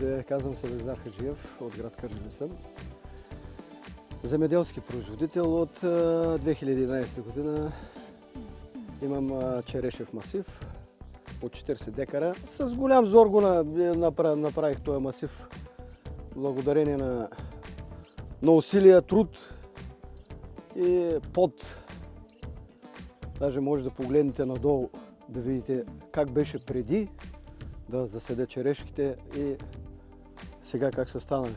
Здравейте, казвам се Велизар Хаджиев, от град Кърджали съм. Земеделски производител от 2011 година. Имам черешев масив от 40 декара. С голям зор го направих този масив, благодарение на усилия, труд и пот. Даже може да погледнете надолу, да видите как беше преди да заседя черешките и сега как са станали.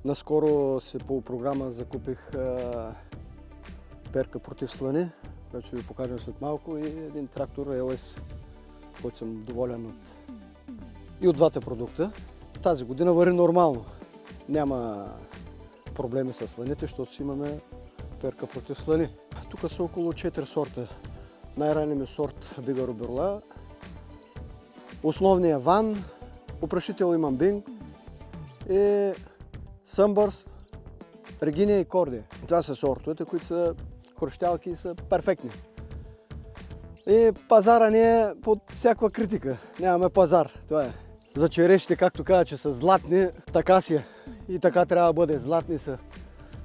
Наскоро по програма закупих перка против слани, която ще ви покажем след малко, и един трактор LS, който съм доволен от двата продукта. Тази година върви нормално. Няма проблеми с сланите, защото си имаме перка против слани. Тук са около 4 сорта. Най-ранен ми сорт Бигаро Бюрла, основният Ван, опрашител имам Бинг и Сънбърс, Региния и Кордия. Това са сортовете, които са хрущялки и са перфектни. И пазара ни е под всякаква критика. Нямаме пазар, това е. За черешите, както каза, че са златни, така си е. И така трябва да бъде, златни са.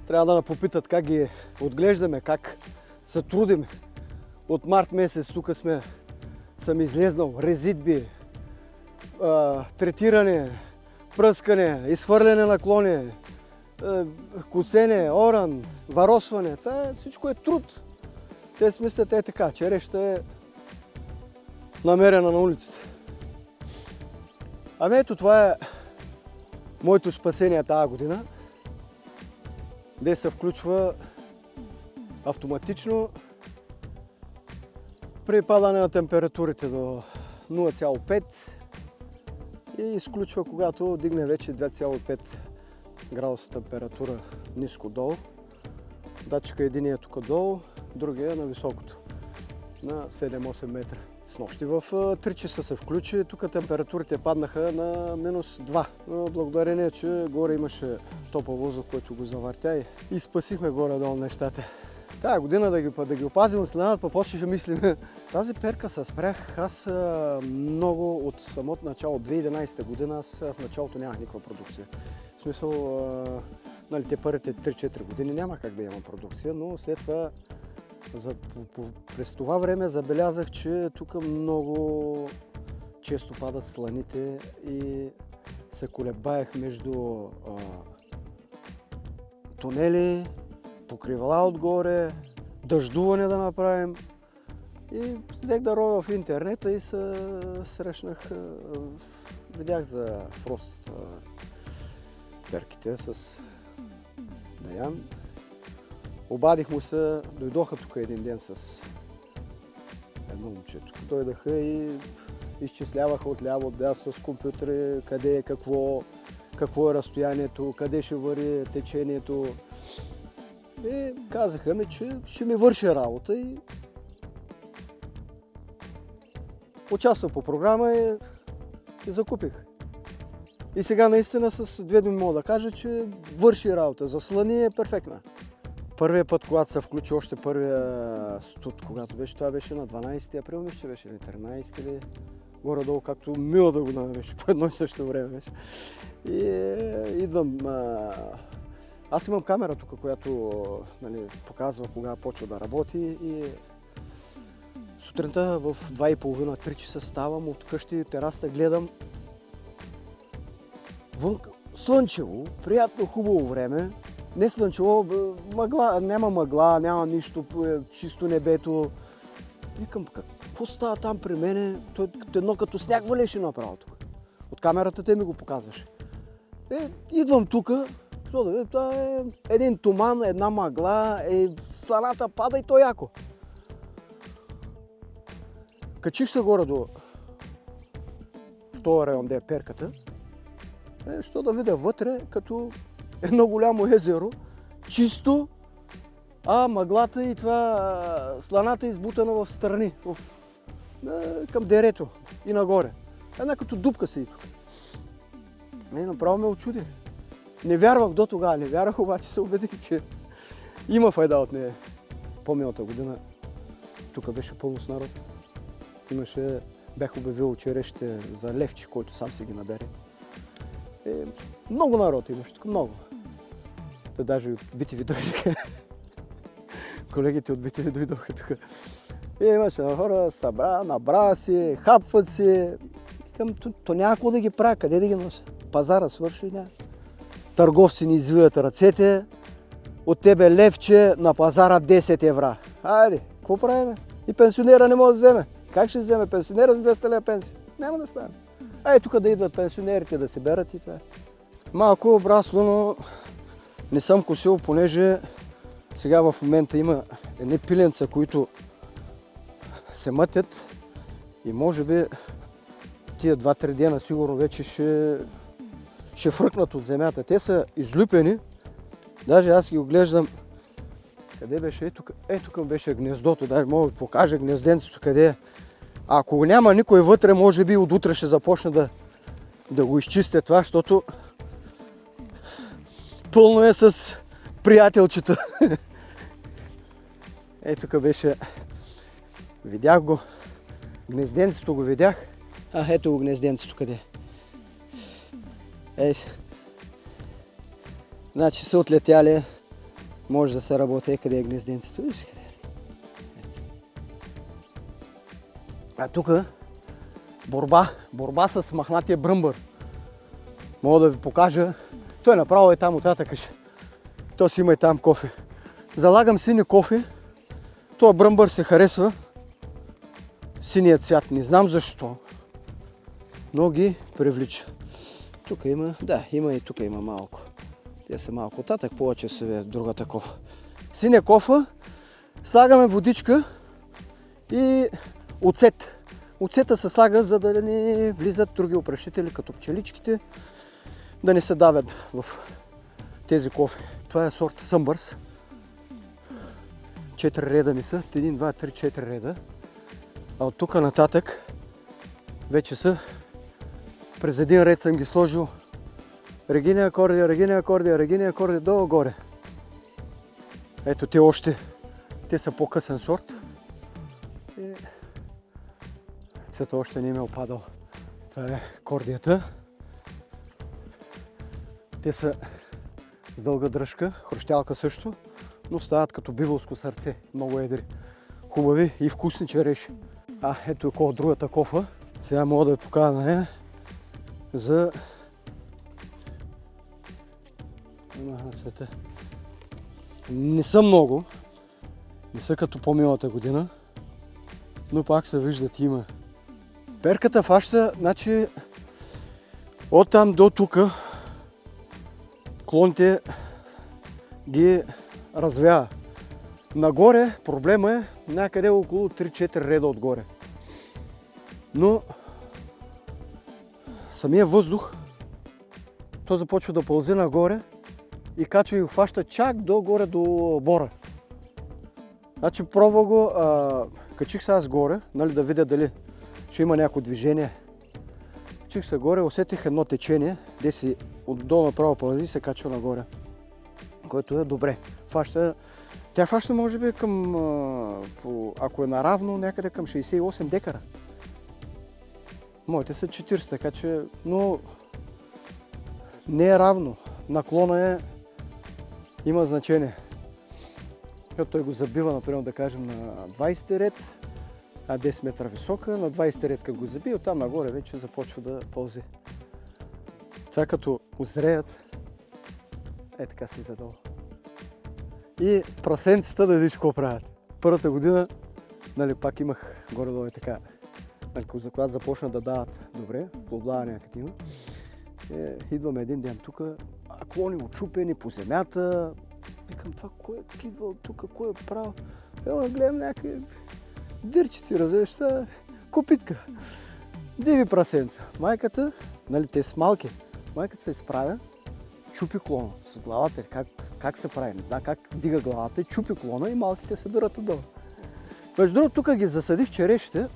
Трябва да попитат как ги отглеждаме, как се трудим. От март месец тук съм излезнал резидби, третиране, пръскане, изхвърляне на клони, косене, оран, варосване. Това всичко е труд. Те си мислят така, черешата е намерена на улицата. Ами ето, това е моето спасение тази година, де се включва автоматично при падане на температурите до 0,5 и изключва, когато дигне вече 2,5 градуса температура ниско долу. Датчика единия е тук долу, другия е на високото, на 7-8 метра. Снощи в 3 часа се включи, тук температурите паднаха на -2. Но благодарение, че горе имаше топъл въздух, който го завъртя и спасихме горе-долу нещата. Тая година да ги опазим от следната, после ще мислим. Тази перка се спрях аз много от самото начало, от 2011 година, аз в началото нямах никаква продукция. В смисъл, те първите 3-4 години няма как да има продукция, но след това, през това време забелязах, че тук много често падат сланите и се колебаех между тунели, покривала отгоре, дъждуване да направим. И взех да ровя в интернета и се срещнах, видях за Фрост перките с Даян. Обадих му се, дойдоха тук един ден с едно момче. Тук дойдаха и изчисляваха отляво, отдясно с компютъри, къде е какво е разстоянието, къде ще върви течението. И казаха ми, че ще ми върши работа и участвах по програма и закупих. И сега наистина с две думи мога да кажа, че върши работа. За слани е перфектна. Първият път, когато се включи още първия студ, когато беше, това беше на 12 април, мисля, че беше, или 13 или горе-долу, както мила да го беше, по едно и също време беше. И идвам. Аз имам камера тук, която показва кога почва да работи, и сутринта в 2:30-3 часа ставам от къщи, терасата гледам. Вън слънчево, приятно, хубаво време. Не слънчево, мъгла, няма мъгла, няма нищо, чисто небето. Викам, какво става там при мене? Едно като сняг валеше направо тук. От камерата те ми го показваше. Идвам тук. Това е един туман, една мъгла, сланата пада и то яко. Качих се горе в този район, де е перката, що да видя вътре, като едно голямо езеро, чисто, а мъглата и това сланата избутана в страни, към дерето и нагоре. Една като дупка се и тук. Направо ме очуди. Не вярвах до тогава, не вярвах, обаче се убедих, че има файда от нея. По-миналата година тук беше пълно с народ. Бях обявил черешите за левче, който сам си ги набере. Много народ имаш тук, много. Та даже от Битови дойдоха. Колегите от Битови дойдоха тук. Имаше хора, набра си, хапват си. То няма какво да ги правя, къде да ги нося? Пазара свърши, няма. Търговци ни извиват ръцете, от тебе левче, на пазара 10 евра. Хайде, какво правим? И пенсионера не може да вземе. Как ще вземе пенсионера за 200 лева пенсия? Няма да стане. Тук да идват пенсионерите да се берат и това. Малко обрасло, но не съм косил, понеже сега в момента има едни пиленца, които се мътят и може би тия 2-3 дена сигурно вече ще фръкнат от земята. Те са излюпени. Даже аз ги оглеждам. Къде беше? Тук беше гнездото. Даже мога да покажа гнезденцето къде е. Ако няма никой вътре, може би от утре ще започна да го изчистя това, защото пълно е с приятелчета. Тук беше. Видях го. Гнезденцето го видях. Ето го гнезденцето къде. Значи са отлетяли. Може да се работи. Къде е гнезденцето? Виж къде е. Тук борба с махнатия бръмбър. Мога да ви покажа. Той направо е там оттатък. То си има и там кофе. Залагам сини кофе. Това бръмбър се харесва. Синият цвят. Не знам защо. Но ги привлича. Тук има, има и тук има малко. Те са малко оттатък, повече са другата кофа. Синя кофа, слагаме водичка и оцет. Оцета се слага, за да не влизат други опрашители, като пчеличките, да не се давят в тези кофи. Това е сорт Съмбърс. 4 реда ми са. 1, 2, 3, 4 реда. А от тук нататък вече са. През един ред съм ги сложил Региния акордия, долу-горе. Ето те са по-късен сорт. И цветът още не ми е опадал. Това е кордията. Те са с дълга дръжка, хрущялка също, но стават като биволско сърце, много едри. Хубави и вкусни череши. Ето около другата кофа. Сега мога да ви покажа на нея за цвета. Не са много, не са като по-миналата година, но пак се виждат, има. Перката фаща, значи от там до тук клоните ги развява. Нагоре проблема е някъде около 3-4 реда отгоре. Но самия въздух, то започва да пълзи нагоре и качва и го фаща чак долу-горе до бора. Значи пробва го, качих се аз горе, да видя дали ще има някакво движение. Качих се горе, усетих едно течение, де си отдолу направо пълзи и се качва нагоре. Което е добре. Тя фаща може би към, ако е наравно, някъде към 68 декара. Моите са 40, така че, но не е равно. Наклона има значение. Защото той го забива, например, да кажем, на 20 ред, 10 метра висока, на 20 ред като го заби, оттам нагоре вече започва да пълзи. Това като озреят, така си задолу. И прасенцата да видиш какво правят. Първата година, пак имах горе-долу така, когато започна да дават добре, плодове като има. Идваме един ден тук, клони очупени по земята. Викам, това кой е кидвал тук, кой е правил? Гледам някакви дирчици, разбираш, копитка. Диви прасенца. Майката, те са малки, майката се изправя, чупи клона с главата. Как се прави? Не знам как дига главата, чупи клона и малките се дърат отдолу. Между другото, тук ги засадих черешите.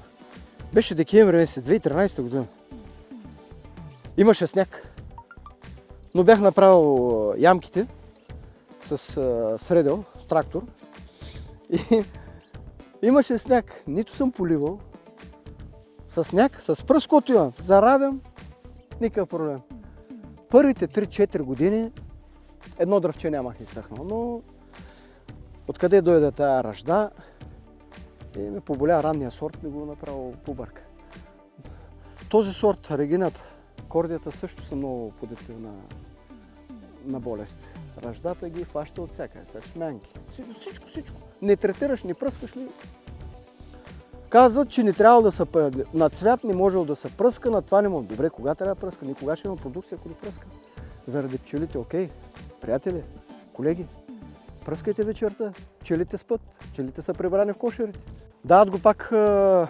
Беше декември месец, 2013 година. Имаше сняг. Но бях направил ямките с средел, с трактор. И имаше сняг. Нито съм поливал. С сняг, с пръското имам. Заравям. Никакъв проблем. Първите 3-4 години едно дръвче нямах изсъхнал, но откъде дойде тая ръжда и ми поболя ранния сорт, ми го направо побърка. Този сорт, регинът, кордията също са много податливна на болести. Ръждата ги хваща от всякъде, с шмянки. Всичко. Не третираш, не пръскаш ли? Казват, че не трябва да се на цвят, не можело да се пръска, на това не може. Добре, кога трябва да пръска? Никога ще има продукция, ако не пръска. Заради пчелите, окей. Приятели, колеги, пръскайте вечерта, пчелите спят, пчелите са прибрани в кошерите. Дават го пак 3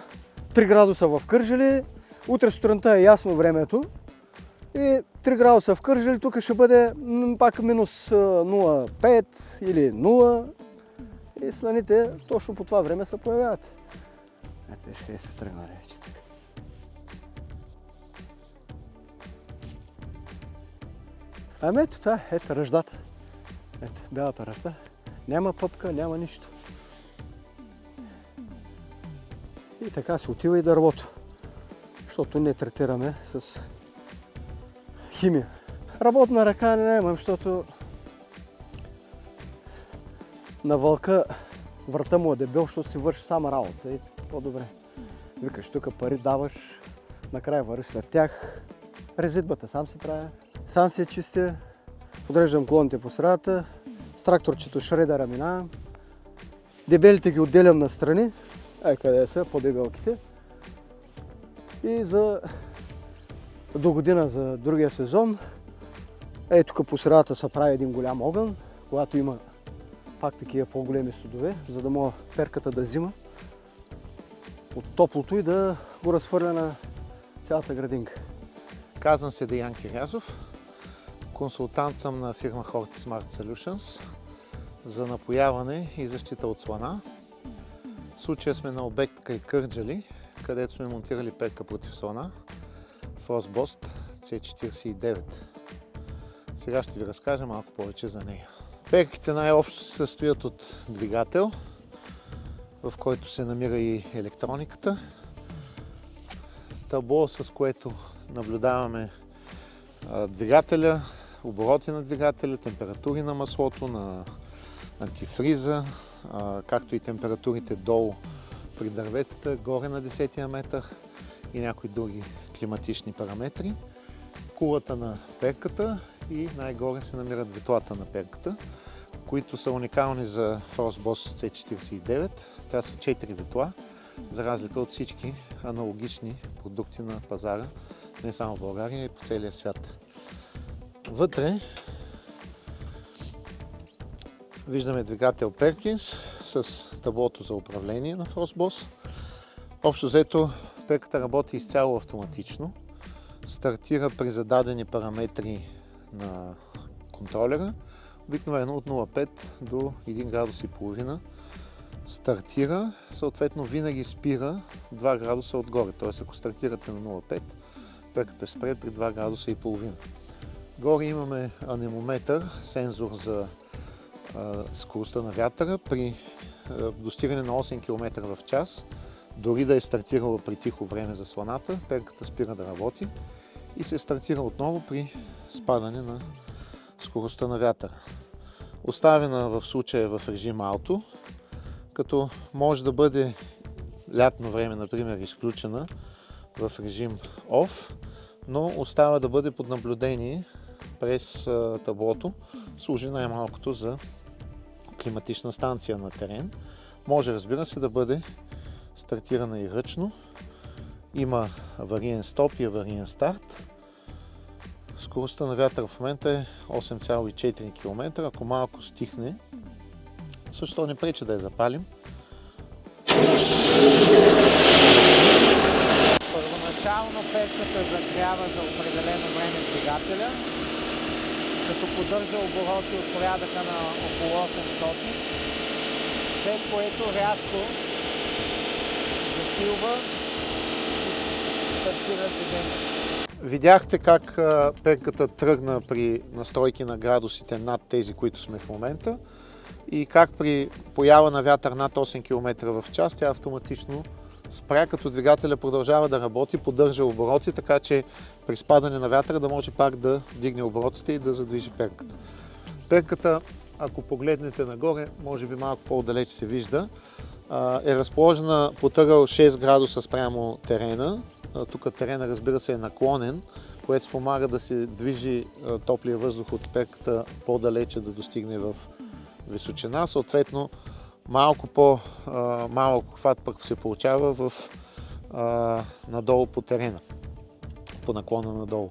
градуса в Кърджали, утре сутринта е ясно времето и 3 градуса в Кърджали, тук ще бъде пак минус 0,5 или 0 и сланите точно по това време се появяват. Ето ще се тръгна вече така. Ами ето това, ето ръждата. Ето, бялата ръжда. Няма пъпка, няма нищо. И така се отива и дървото, защото не третираме с химия. Работна ръка не имам, защото на вълка врата му е дебел, защото си върши сама работа и по-добре. Викаш, тук пари даваш, накрая вървиш след тях. Резидбата сам си правя, сам си я чистя, подреждам клоните по средата, с тракторчето шредера минавам, дебелите ги отделям настрани, къде са по-дебелките. И до година за другия сезон, тук по средата се прави един голям огън, когато има пак такива по-големи студове, за да може перката да взима от топлото и да го разхвърля на цялата градинка. Казвам се Деян Кирязов. Консултант съм на фирма Horti Smart Solutions за напояване и защита от слана. В случая сме на обект край Кърджали, където сме монтирали перка против слана Frostbost C49. Сега ще ви разкажа малко повече за нея. Перките най-общо се състоят от двигател, в който се намира и електрониката, табло, с което наблюдаваме двигателя, обороти на двигателя, температури на маслото, на антифриза, както и температурите долу при дърветата, горе на 10-я метър и някои други климатични параметри. Кулата на перката и най-горе се намират ветлата на перката, които са уникални за Frostbost C49. Това са 4 ветла, за разлика от всички аналогични продукти на пазара, не само в България, и по целия свят. Вътре виждаме двигател Perkins с таблото за управление на Frostbost. Общо взето перката работи изцяло автоматично. Стартира при зададени параметри на контролера, обикновено от 0,5 до 1 градус и половина. Стартира, съответно винаги спира 2 градуса отгоре, т.е. ако стартирате на 0,5, перката ще спре при 2 градуса и половина. Горе имаме анемометър, сензор за скоростта на вятъра. При достигане на 8 км в час, дори да е стартирала при тихо време за сланата, перката спира да работи и се стартира отново при спадане на скоростта на вятъра. Оставена в случая в режим ауто, като може да бъде лятно време, например, изключена в режим OFF, но остава да бъде под наблюдение през таблото. Служи най-малкото за климатична станция на терен. Може, разбира се, да бъде стартирана и ръчно. Има авариен стоп и авариен старт. Скоростта на вятъра в момента е 8,4 км. Ако малко стихне, също не пречи да я запалим. Първоначално перката загрява за определено време двигателя, като поддържа обороти от порядъка на около 800, след което рязко засилва и стартира движението. Видяхте как перката тръгна при настройки на градусите над тези, които сме в момента, и как при поява на вятър над 8 км в час тя автоматично спря, като двигателя продължава да работи, поддържа обороти, така че при спадане на вятъра да може пак да вдигне оборотите и да задвижи перката. Перката, ако погледнете нагоре, може би малко по-отдалеч се вижда, е разположена по ъгъл 6 градуса спрямо терена. Тук терена, разбира се, е наклонен, което спомага да се движи топлия въздух от перката по-далече да достигне в височина. Съответно, малко по-малък хват пък се получава надолу по терена, по наклона надолу.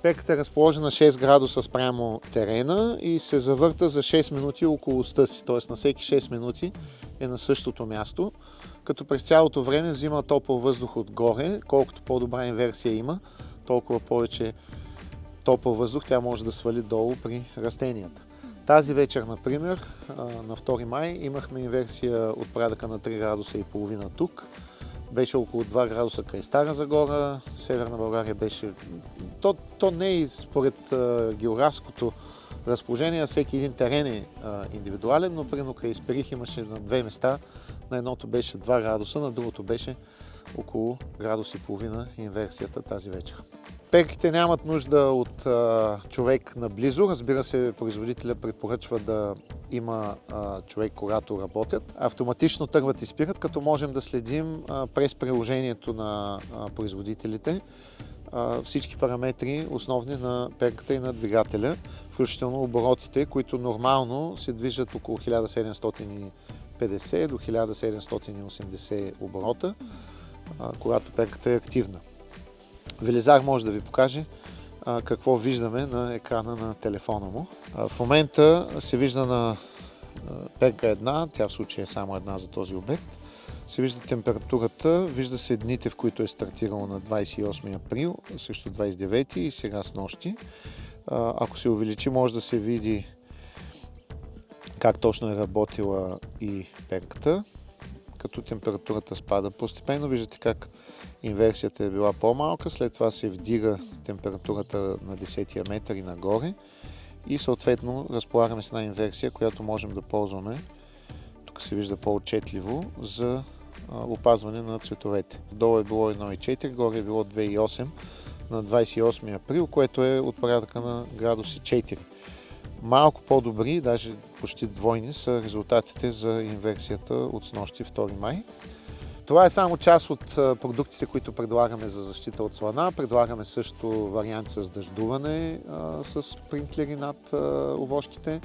Перката е разположена 6 градуса спрямо терена и се завърта за 6 минути около оста си, т.е. на всеки 6 минути е на същото място, като през цялото време взима топъл въздух отгоре. Колкото по-добра инверсия има, толкова повече топъл въздух тя може да свали долу при растенията. Тази вечер, например, на 2 май, имахме инверсия от порядъка на 3 градуса и половина тук. Беше около 2 градуса край Стара Загора, Северна България беше... То не е според географското разположение, всеки един терен е индивидуален, но примерно край Исперих имаше на 2 места, на едното беше 2 градуса, на другото беше около градус и половина инверсията тази вечер. Перките нямат нужда от човек наблизо. Разбира се, производителя препоръчва да има човек, когато работят. Автоматично тръгват и спират, като можем да следим през приложението на производителите всички параметри основни на перката и на двигателя, включително оборотите, които нормално се движат около 1750 до 1780 оборота, когато перката е активна. Велизар може да ви покаже какво виждаме на екрана на телефона му. В момента се вижда на перка една, тя в случая е само една за този обект. Се вижда температурата, вижда се дните, в които е стартирало на 28 април, също 29 и сега с нощи. Ако се увеличи, може да се види как точно е работила и перката, като температурата спада постепенно. Виждате как инверсията е била по-малка, след това се вдига температурата на 10-тия метър и нагоре и съответно разполагаме с една инверсия, която можем да ползваме, тук се вижда по-отчетливо, за опазване на цветовете. Долу е било 1,4, горе е било 2,8 на 28 април, което е от порядъка на градуси 4. Малко по-добри, даже почти двойни, са резултатите за инверсията от снощи 2 май. Това е само част от продуктите, които предлагаме за защита от слана. Предлагаме също вариант с дъждуване с спринклери над овошките,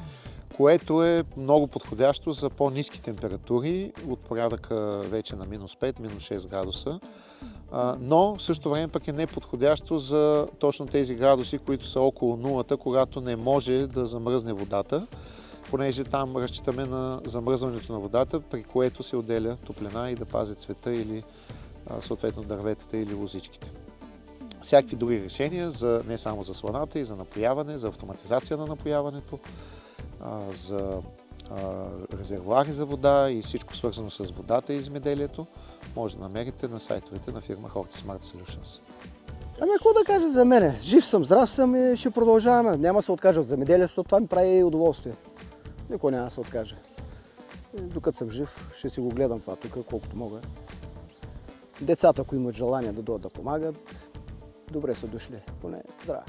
което е много подходящо за по-ниски температури, от порядъка вече на минус 5, минус 6 градуса. Но в същото време пък е неподходящо за точно тези градуси, които са около нулата, когато не може да замръзне водата, понеже там разчитаме на замръзването на водата, при което се отделя топлина и да пази цвета или съответно дърветата или лозичките. Всякакви други решения, не само за сланата, и за напояване, за автоматизация на напояването, за резервоари за вода и всичко свързано с водата и земеделието, може да намерите на сайтовете на фирма Horti Smart Solutions. Ами какво да кажа за мене? Жив съм, здрав съм и ще продължаваме. Няма да се откажа от земеделието, защото това ми прави удоволствие. Никой няма да се откаже. И докато съм жив, ще си го гледам това тук, колкото мога. Децата, ако имат желание да дойдат да помагат, добре са дошли. Поне здраве!